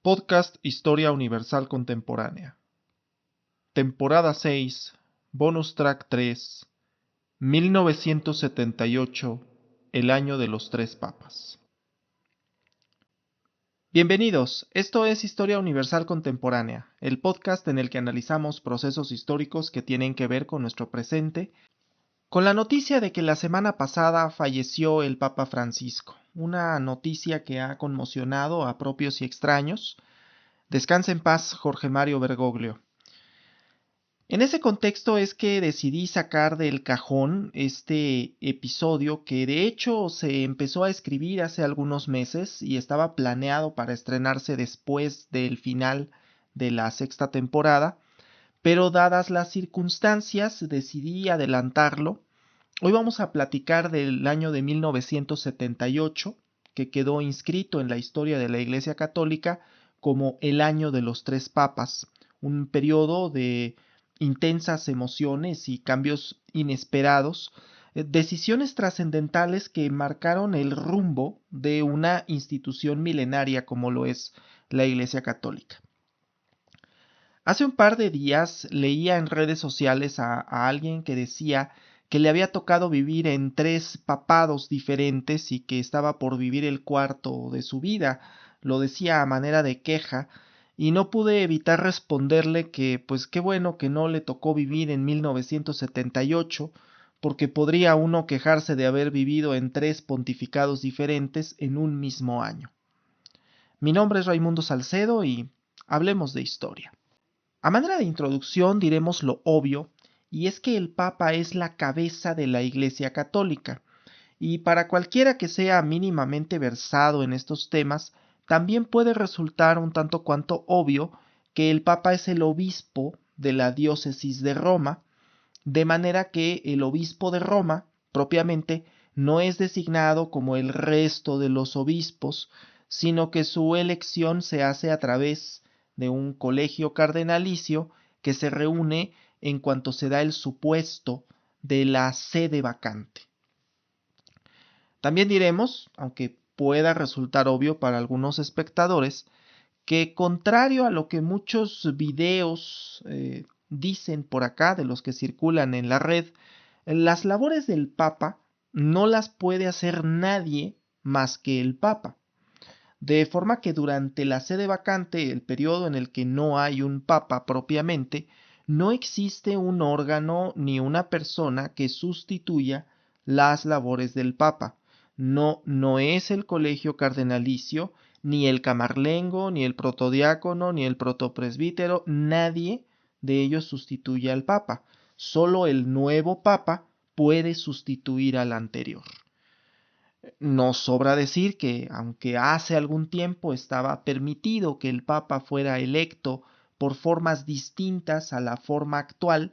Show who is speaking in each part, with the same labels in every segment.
Speaker 1: Podcast Historia Universal Contemporánea. Temporada 6, Bonus Track 3, 1978, el año de los tres papas. Bienvenidos, esto es Historia Universal Contemporánea, el podcast en el que analizamos procesos históricos que tienen que ver con nuestro presente, con la noticia de que la semana pasada falleció el Papa Francisco, una noticia que ha conmocionado a propios y extraños. Descansa en paz, Jorge Mario Bergoglio. En ese contexto es que decidí sacar del cajón este episodio que de hecho se empezó a escribir hace algunos meses y estaba planeado para estrenarse después del final de la sexta temporada, pero dadas las circunstancias decidí adelantarlo. Hoy vamos a platicar del año de 1978, que quedó inscrito en la historia de la Iglesia Católica como el año de los tres papas, un periodo de intensas emociones y cambios inesperados, decisiones trascendentales que marcaron el rumbo de una institución milenaria como lo es la Iglesia Católica. Hace un par de días leía en redes sociales a alguien que decía que le había tocado vivir en tres papados diferentes y que estaba por vivir el cuarto de su vida. Lo decía a manera de queja y no pude evitar responderle que pues qué bueno que no le tocó vivir en 1978, porque podría uno quejarse de haber vivido en tres pontificados diferentes en un mismo año. Mi nombre es Raimundo Salcedo y hablemos de historia. A manera de introducción diremos lo obvio, y es que el Papa es la cabeza de la Iglesia Católica, y para cualquiera que sea mínimamente versado en estos temas, también puede resultar un tanto cuanto obvio que el Papa es el obispo de la diócesis de Roma, de manera que el obispo de Roma, propiamente, no es designado como el resto de los obispos, sino que su elección se hace a través de un colegio cardenalicio que se reúne en cuanto se da el supuesto de la sede vacante. También diremos, aunque pueda resultar obvio para algunos espectadores, que contrario a lo que muchos videos dicen por acá, de los que circulan en la red, las labores del Papa no las puede hacer nadie más que el Papa. De forma que durante la sede vacante, el periodo en el que no hay un Papa propiamente, no existe un órgano ni una persona que sustituya las labores del Papa. No es el colegio cardenalicio, ni el camarlengo, ni el protodiácono, ni el protopresbítero, nadie de ellos sustituye al Papa. Solo el nuevo Papa puede sustituir al anterior. Nos sobra decir que, aunque hace algún tiempo estaba permitido que el Papa fuera electo por formas distintas a la forma actual,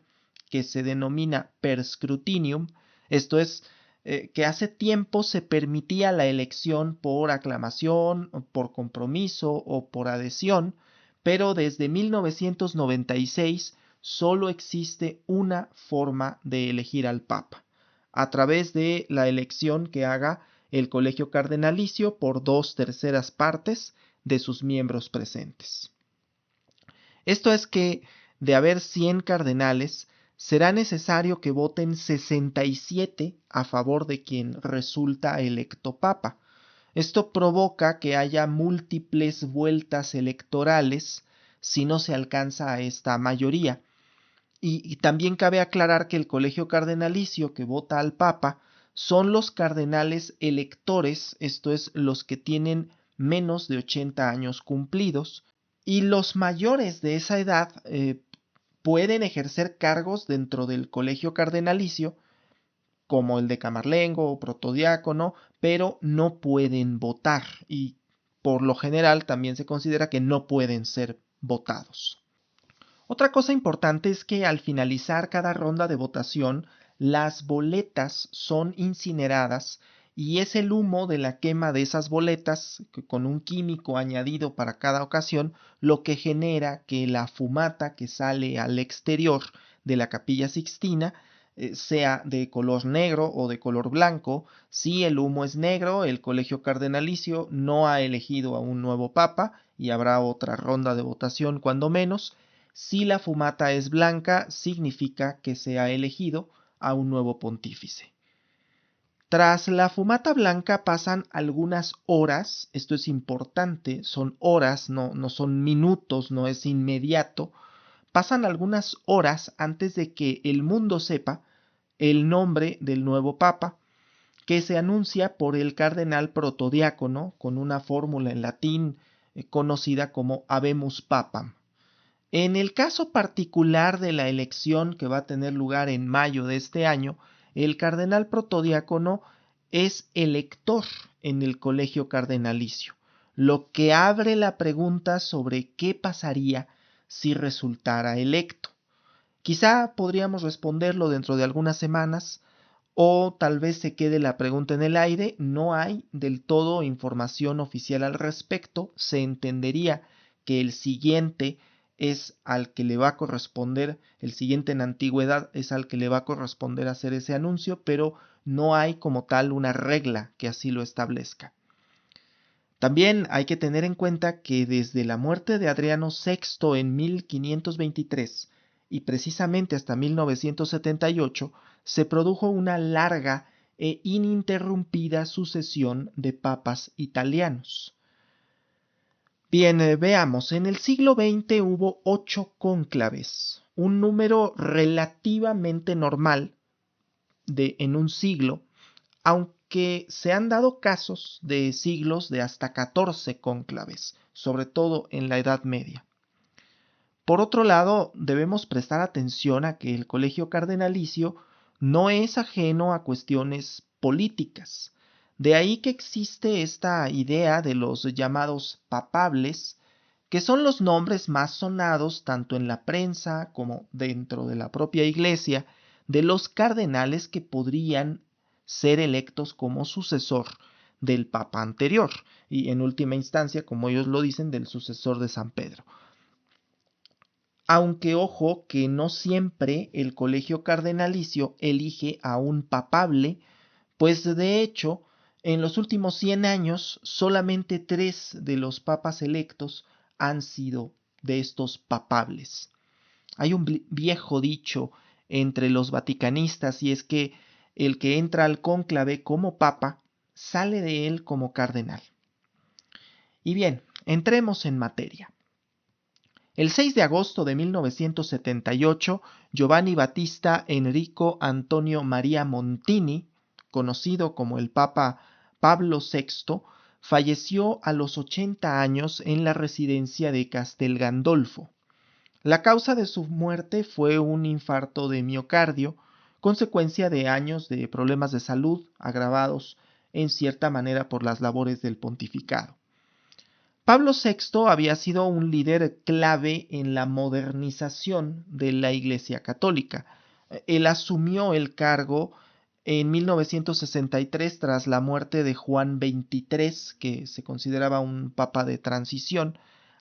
Speaker 1: que se denomina per scrutinium, esto es, que hace tiempo se permitía la elección por aclamación, por compromiso o por adhesión, pero desde 1996 solo existe una forma de elegir al Papa, a través de la elección que haga el colegio cardenalicio por 2/3 partes de sus miembros presentes. Esto es que, de haber 100 cardenales, será necesario que voten 67 a favor de quien resulta electo papa. Esto provoca que haya múltiples vueltas electorales si no se alcanza a esta mayoría. Y también cabe aclarar que el colegio cardenalicio que vota al Papa son los cardenales electores, esto es, los que tienen menos de 80 años cumplidos, y los mayores de esa edad pueden ejercer cargos dentro del colegio cardenalicio, como el de camarlengo o protodiácono, pero no pueden votar y por lo general también se considera que no pueden ser votados. Otra cosa importante es que al finalizar cada ronda de votación, las boletas son incineradas y es el humo de la quema de esas boletas, con un químico añadido para cada ocasión, lo que genera que la fumata que sale al exterior de la Capilla Sixtina sea de color negro o de color blanco. Si el humo es negro, el Colegio Cardenalicio no ha elegido a un nuevo papa y habrá otra ronda de votación cuando menos. Si la fumata es blanca, significa que se ha elegido a un nuevo pontífice. Tras la fumata blanca pasan algunas horas, esto es importante, son horas, no son minutos, no es inmediato. Pasan algunas horas antes de que el mundo sepa el nombre del nuevo papa, que se anuncia por el cardenal protodiácono con una fórmula en latín conocida como Habemus Papam. En el caso particular de la elección que va a tener lugar en mayo de este año, el cardenal protodiácono es elector en el colegio cardenalicio, lo que abre la pregunta sobre qué pasaría si resultara electo. Quizá podríamos responderlo dentro de algunas semanas o tal vez se quede la pregunta en el aire. No hay del todo información oficial al respecto. Se entendería que el siguiente es al que le va a corresponder, el siguiente en antigüedad es al que le va a corresponder hacer ese anuncio, pero no hay como tal una regla que así lo establezca. También hay que tener en cuenta que desde la muerte de Adriano VI en 1523 y precisamente hasta 1978 se produjo una larga e ininterrumpida sucesión de papas italianos. Bien, veamos, en el siglo XX hubo 8 cónclaves, un número relativamente normal en un siglo, aunque se han dado casos de siglos de hasta 14 cónclaves, sobre todo en la Edad Media. Por otro lado, debemos prestar atención a que el colegio cardenalicio no es ajeno a cuestiones políticas. De ahí que existe esta idea de los llamados papables, que son los nombres más sonados tanto en la prensa como dentro de la propia iglesia de los cardenales que podrían ser electos como sucesor del papa anterior y en última instancia, como ellos lo dicen, del sucesor de San Pedro. Aunque ojo que no siempre el colegio cardenalicio elige a un papable, pues de hecho en los últimos 100 años solamente 3 de los papas electos han sido de estos papables. Hay un viejo dicho entre los vaticanistas y es que el que entra al cónclave como papa sale de él como cardenal. Y bien, entremos en materia. El 6 de agosto de 1978, Giovanni Battista Enrico Antonio Maria Montini, conocido como el Papa Pablo VI, falleció a los 80 años en la residencia de Castel Gandolfo. La causa de su muerte fue un infarto de miocardio, consecuencia de años de problemas de salud agravados en cierta manera por las labores del pontificado. Pablo VI había sido un líder clave en la modernización de la Iglesia Católica. Él asumió el cargo en 1963 tras la muerte de Juan XXIII, que se consideraba un papa de transición,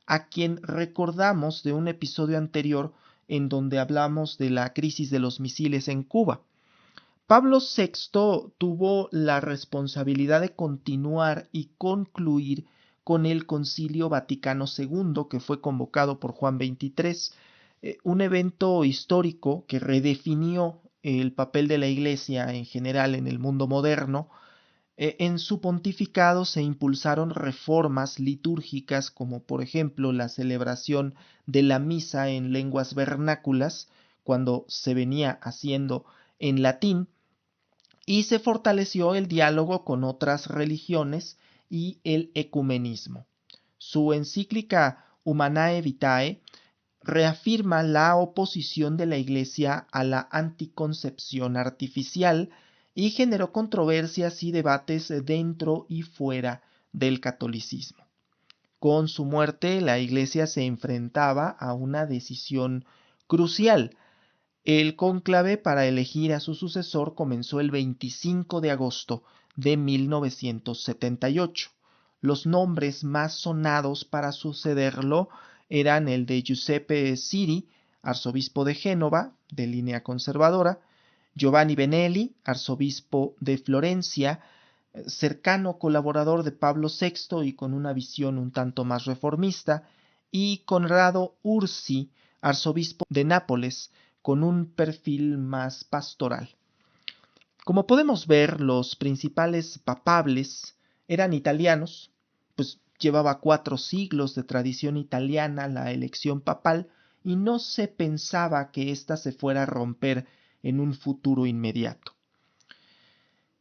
Speaker 1: a quien recordamos de un episodio anterior en donde hablamos de la crisis de los misiles en Cuba. Pablo VI tuvo la responsabilidad de continuar y concluir con el Concilio Vaticano II, que fue convocado por Juan XXIII, un evento histórico que redefinió el papel de la Iglesia en general en el mundo moderno. En su pontificado se impulsaron reformas litúrgicas como por ejemplo la celebración de la misa en lenguas vernáculas, cuando se venía haciendo en latín, y se fortaleció el diálogo con otras religiones y el ecumenismo. Su encíclica Humanae Vitae reafirma la oposición de la Iglesia a la anticoncepción artificial y generó controversias y debates dentro y fuera del catolicismo. Con su muerte, la Iglesia se enfrentaba a una decisión crucial. El cónclave para elegir a su sucesor comenzó el 25 de agosto de 1978. Los nombres más sonados para sucederlo eran el de Giuseppe Siri, arzobispo de Génova, de línea conservadora, Giovanni Benelli, arzobispo de Florencia, cercano colaborador de Pablo VI y con una visión un tanto más reformista, y Conrado Ursi, arzobispo de Nápoles, con un perfil más pastoral. Como podemos ver, los principales papables eran italianos, pues llevaba 4 siglos de tradición italiana la elección papal y no se pensaba que ésta se fuera a romper en un futuro inmediato.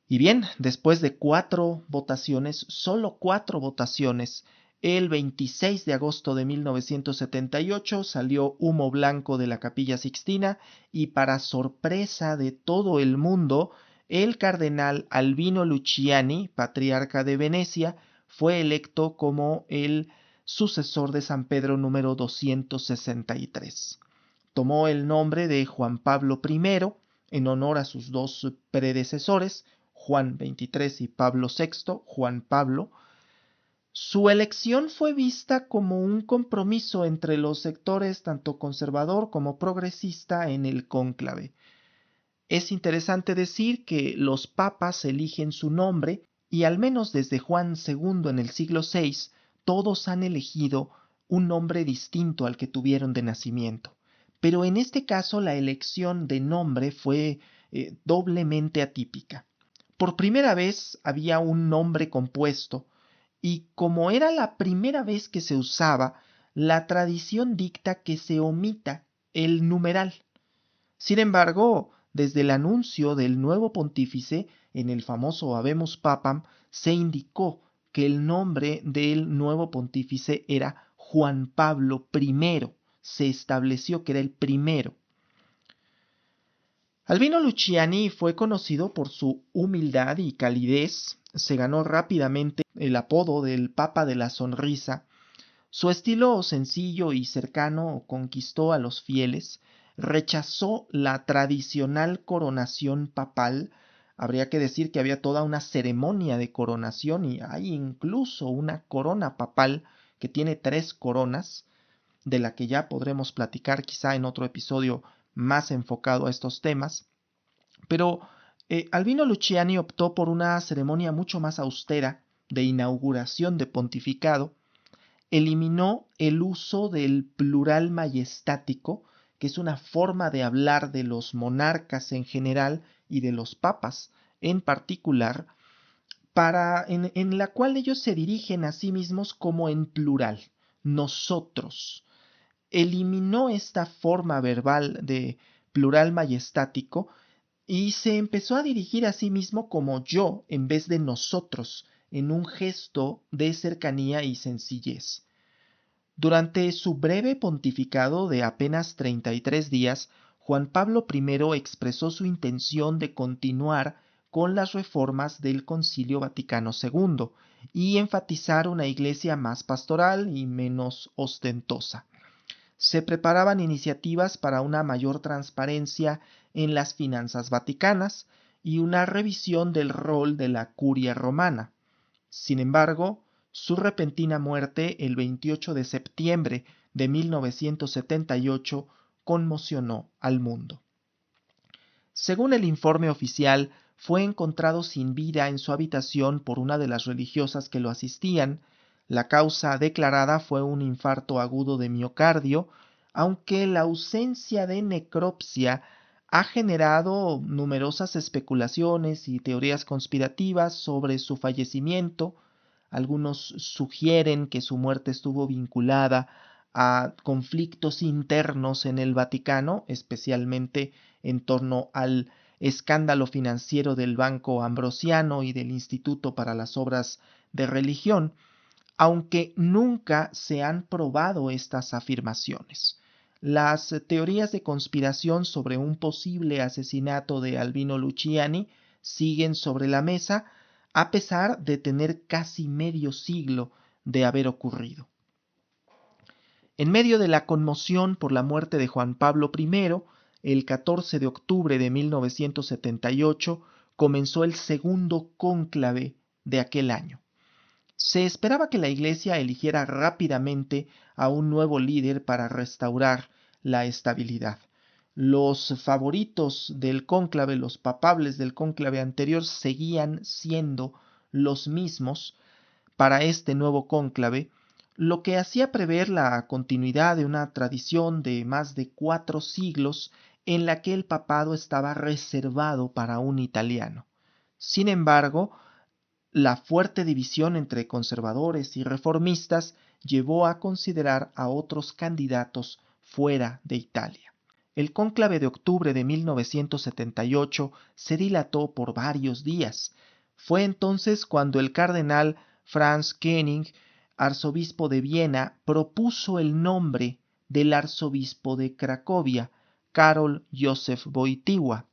Speaker 1: Y bien, después de 4 votaciones, solo 4 votaciones, el 26 de agosto de 1978 salió humo blanco de la Capilla Sixtina y para sorpresa de todo el mundo, el cardenal Albino Luciani, patriarca de Venecia, fue electo como el sucesor de San Pedro número 263. Tomó el nombre de Juan Pablo I en honor a sus 2 predecesores, Juan XXIII y Pablo VI, Juan Pablo. Su elección fue vista como un compromiso entre los sectores tanto conservador como progresista en el cónclave. Es interesante decir que los papas eligen su nombre y al menos desde Juan II en el siglo VI, todos han elegido un nombre distinto al que tuvieron de nacimiento. Pero en este caso la elección de nombre fue doblemente atípica. Por primera vez había un nombre compuesto, y como era la primera vez que se usaba, la tradición dicta que se omita el numeral. Sin embargo, desde el anuncio del nuevo pontífice, en el famoso Habemus Papam, se indicó que el nombre del nuevo pontífice era Juan Pablo I. Se estableció que era el primero. Albino Luciani fue conocido por su humildad y calidez, se ganó rápidamente el apodo del Papa de la Sonrisa. Su estilo sencillo y cercano conquistó a los fieles, rechazó la tradicional coronación papal. Habría que decir que había toda una ceremonia de coronación y hay incluso una corona papal que tiene 3 coronas, de la que ya podremos platicar quizá en otro episodio más enfocado a estos temas. Pero Albino Luciani optó por una ceremonia mucho más austera de inauguración de pontificado. Eliminó el uso del plural majestático, que es una forma de hablar de los monarcas en general y de los papas en particular, en la cual ellos se dirigen a sí mismos como en plural, nosotros. Eliminó esta forma verbal de plural majestático y se empezó a dirigir a sí mismo como yo en vez de nosotros, en un gesto de cercanía y sencillez. Durante su breve pontificado de apenas 33 días, Juan Pablo I expresó su intención de continuar con las reformas del Concilio Vaticano II y enfatizar una iglesia más pastoral y menos ostentosa. Se preparaban iniciativas para una mayor transparencia en las finanzas vaticanas y una revisión del rol de la curia romana. Sin embargo, su repentina muerte el 28 de septiembre de 1978 conmocionó al mundo. Según el informe oficial, fue encontrado sin vida en su habitación por una de las religiosas que lo asistían. La causa declarada fue un infarto agudo de miocardio, aunque la ausencia de necropsia ha generado numerosas especulaciones y teorías conspirativas sobre su fallecimiento. Algunos sugieren que su muerte estuvo vinculada a conflictos internos en el Vaticano, especialmente en torno al escándalo financiero del Banco Ambrosiano y del Instituto para las Obras de Religión, aunque nunca se han probado estas afirmaciones. Las teorías de conspiración sobre un posible asesinato de Albino Luciani siguen sobre la mesa, a pesar de tener casi medio siglo de haber ocurrido. En medio de la conmoción por la muerte de Juan Pablo I, el 14 de octubre de 1978 comenzó el segundo cónclave de aquel año. Se esperaba que la Iglesia eligiera rápidamente a un nuevo líder para restaurar la estabilidad. Los favoritos del cónclave, los papables del cónclave anterior, seguían siendo los mismos para este nuevo cónclave, lo que hacía prever la continuidad de una tradición de más de 4 siglos en la que el papado estaba reservado para un italiano. Sin embargo, la fuerte división entre conservadores y reformistas llevó a considerar a otros candidatos fuera de Italia. El cónclave de octubre de 1978 se dilató por varios días. Fue entonces cuando el cardenal Franz Koenig, arzobispo de Viena, propuso el nombre del arzobispo de Cracovia, Karol Józef Wojtyła.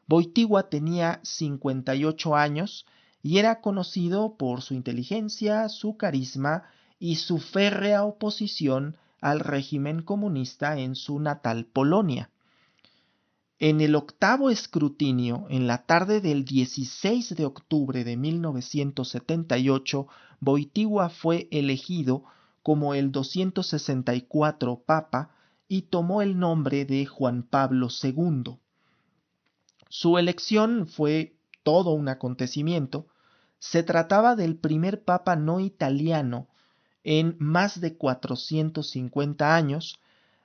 Speaker 1: Wojtyła tenía 58 años y era conocido por su inteligencia, su carisma y su férrea oposición al régimen comunista en su natal Polonia. En el octavo escrutinio, en la tarde del 16 de octubre de 1978, Wojtyła fue elegido como el 264 Papa y tomó el nombre de Juan Pablo II. Su elección fue todo un acontecimiento. Se trataba del primer papa no italiano en más de 450 años,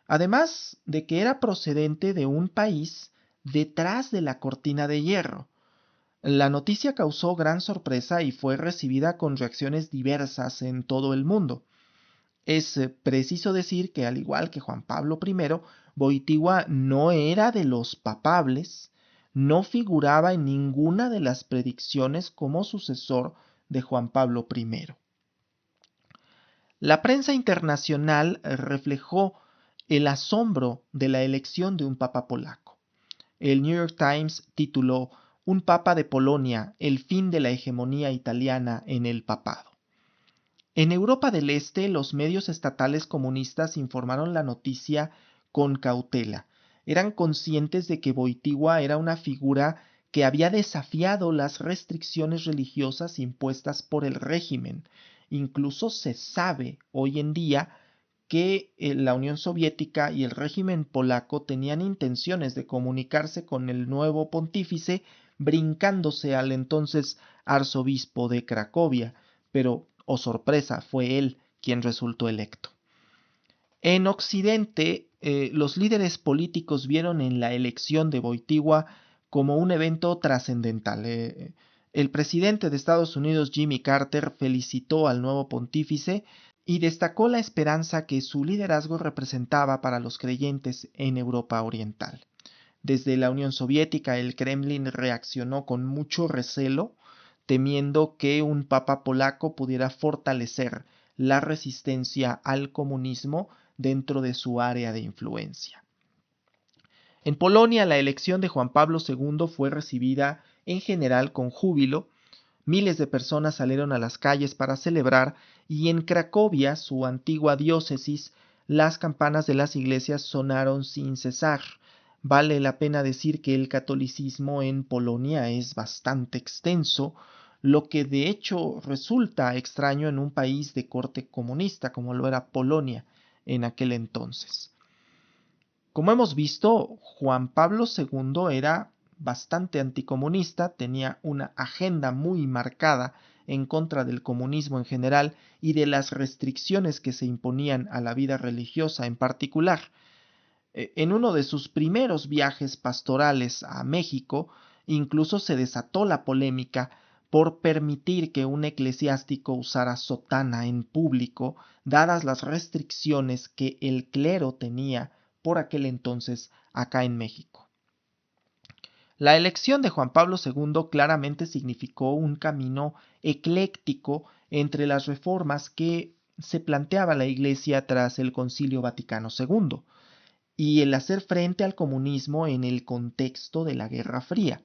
Speaker 1: además de que era procedente de un país detrás de la cortina de hierro. La noticia causó gran sorpresa y fue recibida con reacciones diversas en todo el mundo. Es preciso decir que, al igual que Juan Pablo I, Wojtyła no era de los papables, no figuraba en ninguna de las predicciones como sucesor de Juan Pablo I. La prensa internacional reflejó el asombro de la elección de un papa polaco. El New York Times tituló "Un papa de Polonia, el fin de la hegemonía italiana en el papado". En Europa del Este, los medios estatales comunistas informaron la noticia con cautela. Eran conscientes de que Wojtyła era una figura que había desafiado las restricciones religiosas impuestas por el régimen. Incluso se sabe hoy en día que la Unión Soviética y el régimen polaco tenían intenciones de comunicarse con el nuevo pontífice, brincándose al entonces arzobispo de Cracovia, pero, oh sorpresa, fue él quien resultó electo. En Occidente, los líderes políticos vieron en la elección de Wojtyła como un evento trascendental. El presidente de Estados Unidos, Jimmy Carter, felicitó al nuevo pontífice y destacó la esperanza que su liderazgo representaba para los creyentes en Europa Oriental. Desde la Unión Soviética, el Kremlin reaccionó con mucho recelo, temiendo que un papa polaco pudiera fortalecer la resistencia al comunismo dentro de su área de influencia. En Polonia, la elección de Juan Pablo II fue recibida en general con júbilo. Miles de personas salieron a las calles para celebrar, y en Cracovia, su antigua diócesis, las campanas de las iglesias sonaron sin cesar. Vale la pena decir que el catolicismo en Polonia es bastante extenso, lo que de hecho resulta extraño en un país de corte comunista como lo era Polonia en aquel entonces. Como hemos visto, Juan Pablo II era bastante anticomunista, tenía una agenda muy marcada en contra del comunismo en general y de las restricciones que se imponían a la vida religiosa en particular. En uno de sus primeros viajes pastorales a México, incluso se desató la polémica por permitir que un eclesiástico usara sotana en público, dadas las restricciones que el clero tenía por aquel entonces acá en México. La elección de Juan Pablo II claramente significó un camino ecléctico entre las reformas que se planteaba la Iglesia tras el Concilio Vaticano II y el hacer frente al comunismo en el contexto de la Guerra Fría.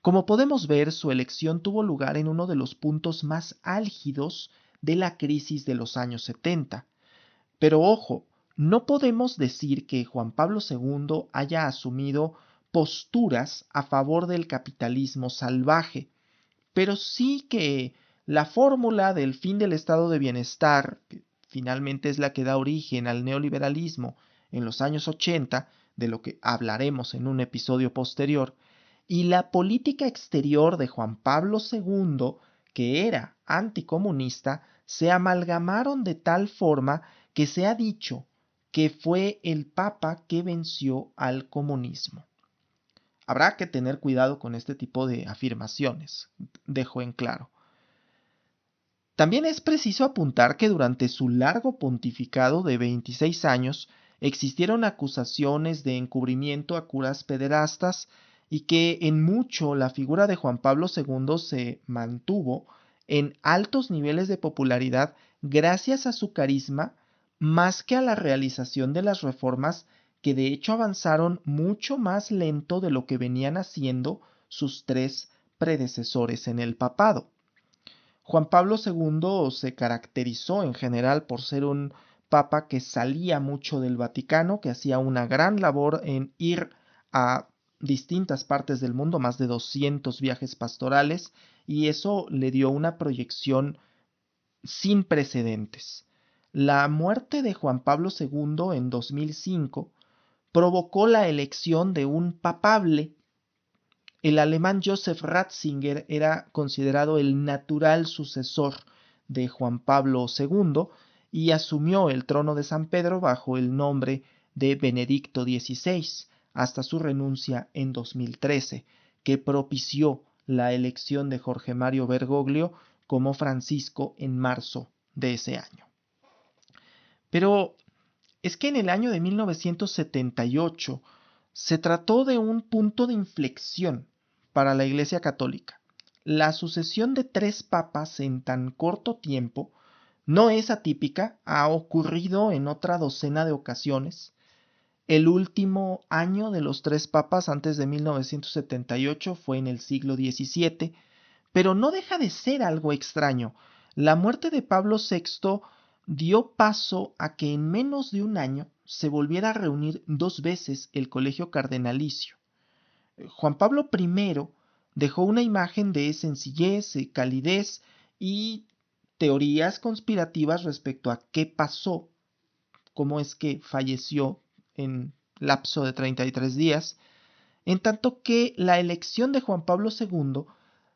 Speaker 1: Como podemos ver, su elección tuvo lugar en uno de los puntos más álgidos de la crisis de los años 70. Pero ojo, no podemos decir que Juan Pablo II haya asumido posturas a favor del capitalismo salvaje, pero sí que la fórmula del fin del estado de bienestar, que finalmente es la que da origen al neoliberalismo en los años 80, de lo que hablaremos en un episodio posterior, y la política exterior de Juan Pablo II, que era anticomunista, se amalgamaron de tal forma que se ha dicho que fue el Papa que venció al comunismo. Habrá que tener cuidado con este tipo de afirmaciones, dejo en claro. También es preciso apuntar que durante su largo pontificado de 26 años existieron acusaciones de encubrimiento a curas pederastas y que en mucho la figura de Juan Pablo II se mantuvo en altos niveles de popularidad gracias a su carisma más que a la realización de las reformas que de hecho avanzaron mucho más lento de lo que venían haciendo sus tres predecesores en el papado. Juan Pablo II se caracterizó en general por ser un papa que salía mucho del Vaticano, que hacía una gran labor en ir a distintas partes del mundo, más de 200 viajes pastorales, y eso le dio una proyección sin precedentes. La muerte de Juan Pablo II en 2005 provocó la elección de un papable. El alemán Joseph Ratzinger era considerado el natural sucesor de Juan Pablo II y asumió el trono de San Pedro bajo el nombre de Benedicto XVI hasta su renuncia en 2013, que propició la elección de Jorge Mario Bergoglio como Francisco en marzo de ese año. Pero es que en el año de 1978 se trató de un punto de inflexión para la Iglesia Católica. La sucesión de 3 papas en tan corto tiempo no es atípica, ha ocurrido en otra docena de ocasiones. El último año de los 3 papas antes de 1978 fue en el siglo XVII, pero no deja de ser algo extraño. La muerte de Pablo VI dio paso a que en menos de un año se volviera a reunir 2 veces el colegio cardenalicio. Juan Pablo I dejó una imagen de sencillez, calidez y teorías conspirativas respecto a qué pasó, cómo es que falleció en lapso de 33 días, en tanto que la elección de Juan Pablo II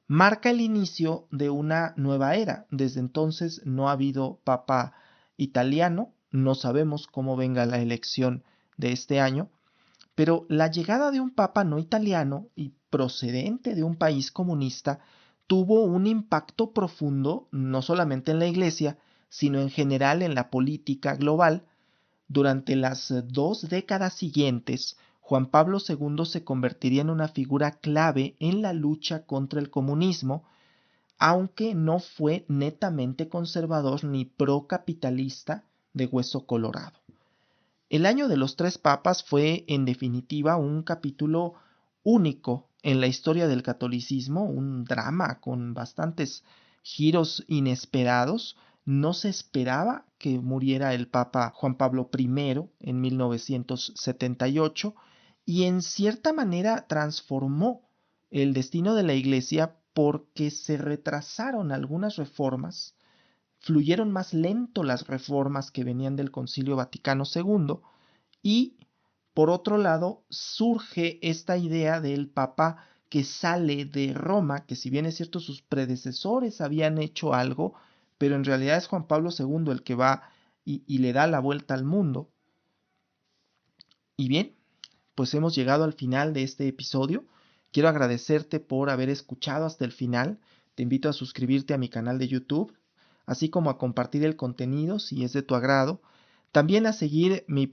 Speaker 1: marca el inicio de una nueva era. Desde entonces no ha habido papa italiano, no sabemos cómo venga la elección de este año, pero la llegada de un papa no italiano y procedente de un país comunista tuvo un impacto profundo no solamente en la Iglesia, sino en general en la política global. Durante las 2 décadas siguientes, Juan Pablo II se convertiría en una figura clave en la lucha contra el comunismo, aunque no fue netamente conservador ni procapitalista de hueso colorado. El año de los 3 papas fue, en definitiva, un capítulo único en la historia del catolicismo, un drama con bastantes giros inesperados. No se esperaba que muriera el Papa Juan Pablo I en 1978 y en cierta manera transformó el destino de la Iglesia porque se retrasaron algunas reformas, fluyeron más lento las reformas que venían del Concilio Vaticano II y, por otro lado, surge esta idea del Papa que sale de Roma, que si bien es cierto sus predecesores habían hecho algo, pero en realidad es Juan Pablo II el que va y le da la vuelta al mundo. Y bien, pues hemos llegado al final de este episodio. Quiero agradecerte por haber escuchado hasta el final. Te invito a suscribirte a mi canal de YouTube, así como a compartir el contenido si es de tu agrado. También a seguir mi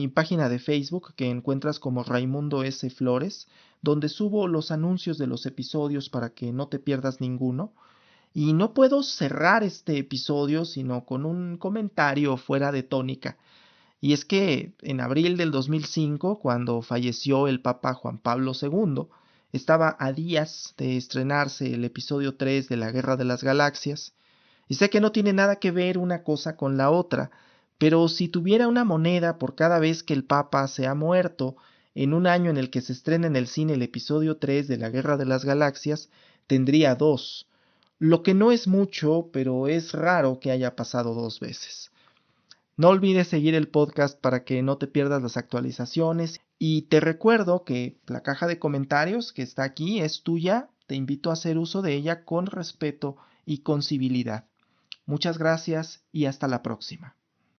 Speaker 1: página de Facebook que encuentras como Raimundo S. Flores, donde subo los anuncios de los episodios para que no te pierdas ninguno. Y no puedo cerrar este episodio sino con un comentario fuera de tónica. Y es que en abril del 2005, cuando falleció el Papa Juan Pablo II, estaba a días de estrenarse el episodio 3 de la Guerra de las Galaxias. Y sé que no tiene nada que ver una cosa con la otra, pero si tuviera una moneda por cada vez que el Papa se ha muerto, en un año en el que se estrena en el cine el episodio 3 de la Guerra de las Galaxias, tendría 2, lo que no es mucho, pero es raro que haya pasado 2 veces. No olvides seguir el podcast para que no te pierdas las actualizaciones y te recuerdo que la caja de comentarios que está aquí es tuya. Te invito a hacer uso de ella con respeto y con civilidad. Muchas gracias y hasta la próxima.